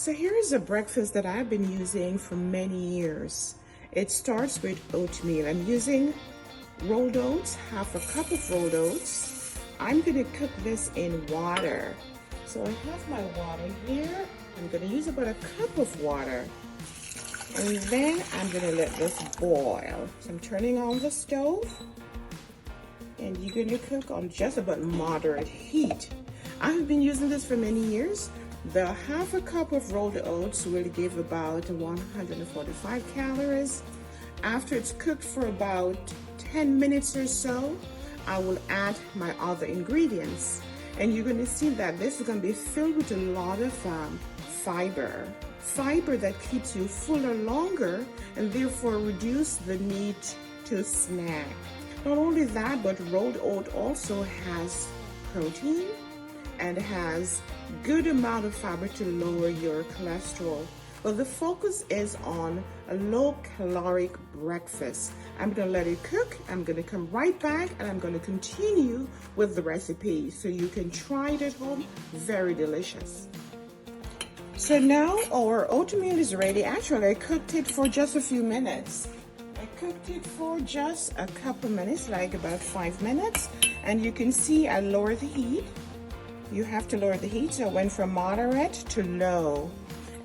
So here is a breakfast that I've been using for many years. It starts with oatmeal. I'm using rolled oats, half a cup of rolled oats. I'm gonna cook this in water. So I have my water here. I'm gonna use about a cup of water. And then I'm gonna let this boil. So I'm turning on the stove. And you're gonna cook on just about moderate heat. I've been using this for many years. The half a cup of rolled oats will give about 145 calories. After it's cooked for about 10 minutes or so, I will add my other ingredients. And you're gonna see that this is gonna be filled with a lot of fiber that keeps you fuller longer and therefore reduce the need to snack. Not only that, but rolled oat also has protein and has good amount of fiber to lower your cholesterol. But the focus is on a low caloric breakfast. I'm gonna let it cook. I'm gonna come right back and I'm gonna continue with the recipe so you can try it at home. Very delicious. So now our oatmeal is ready. Actually, I cooked it for just a few minutes. I cooked it for just a couple minutes, like about 5 minutes. And you can see I lowered the heat. You have to lower the heat, so I went from moderate to low.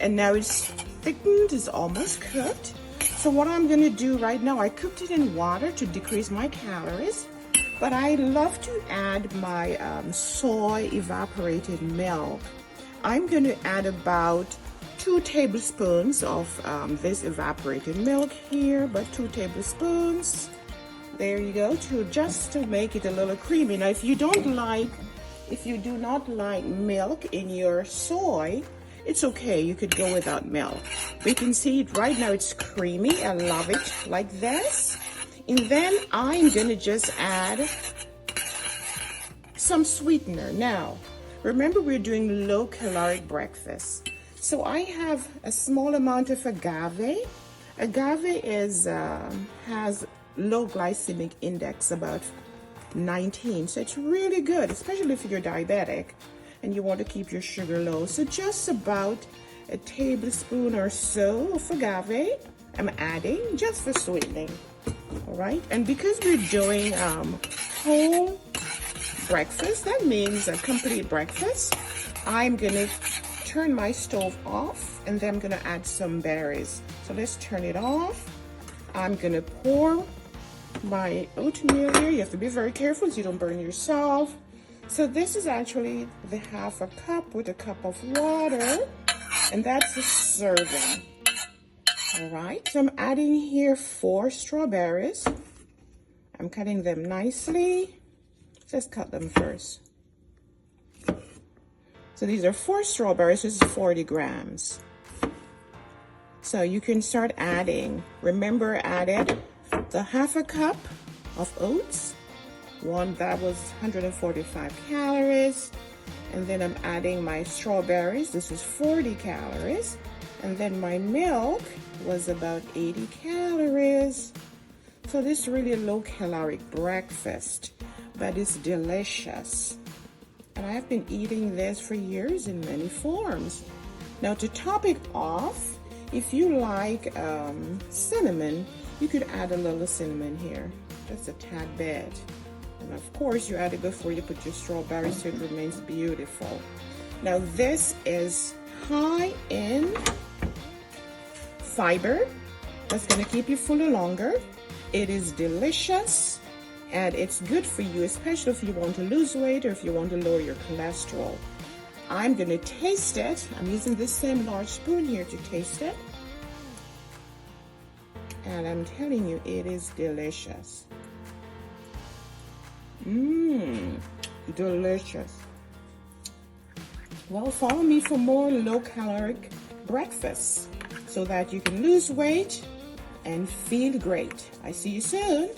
And now it's thickened, it's almost cooked. So what I'm gonna do right now, I cooked it in water to decrease my calories, but I love to add my soy evaporated milk. I'm gonna add about 2 tablespoons of this evaporated milk here, about 2 tablespoons. There you go, just to make it a little creamy. Now, if you do not like milk in your soy, it's okay, you could go without milk. We can see it right now, it's creamy. I love it like this. And then I'm gonna just add some sweetener. Now, remember we're doing low caloric breakfast. So I have a small amount of agave. Agave has low glycemic index, about 19, so it's really good, especially if you're diabetic and you want to keep your sugar low. So just about a tablespoon or so of agave I'm adding just for sweetening. All right, and because we're doing whole breakfast, that means a complete breakfast, I'm gonna turn my stove off and then I'm gonna add some berries. So let's turn it off. I'm gonna pour my oatmeal here. You have to be very careful so you don't burn yourself. So this is actually the half a cup with a cup of water, and that's a serving. All right, so I'm adding here 4 strawberries. I'm cutting them nicely. Let's cut them first. So these are 4 strawberries, this is 40 grams. So you can start adding. Remember, added the half a cup of oats, one that was 145 calories, and then I'm adding my strawberries, this is 40 calories, and then my milk was about 80 calories. So this is really a low caloric breakfast, but it's delicious. And I've been eating this for years in many forms. Now to top it off, if you like cinnamon, you could add a little cinnamon here, just a tad bit. And of course, you add it before you put your strawberries so it remains beautiful. Now this is high in fiber. That's gonna keep you fuller longer. It is delicious and it's good for you, especially if you want to lose weight or if you want to lower your cholesterol. I'm gonna taste it. I'm using this same large spoon here to taste it. And I'm telling you, it is delicious. Delicious. Well, follow me for more low caloric breakfasts so that you can lose weight and feel great. I see you soon.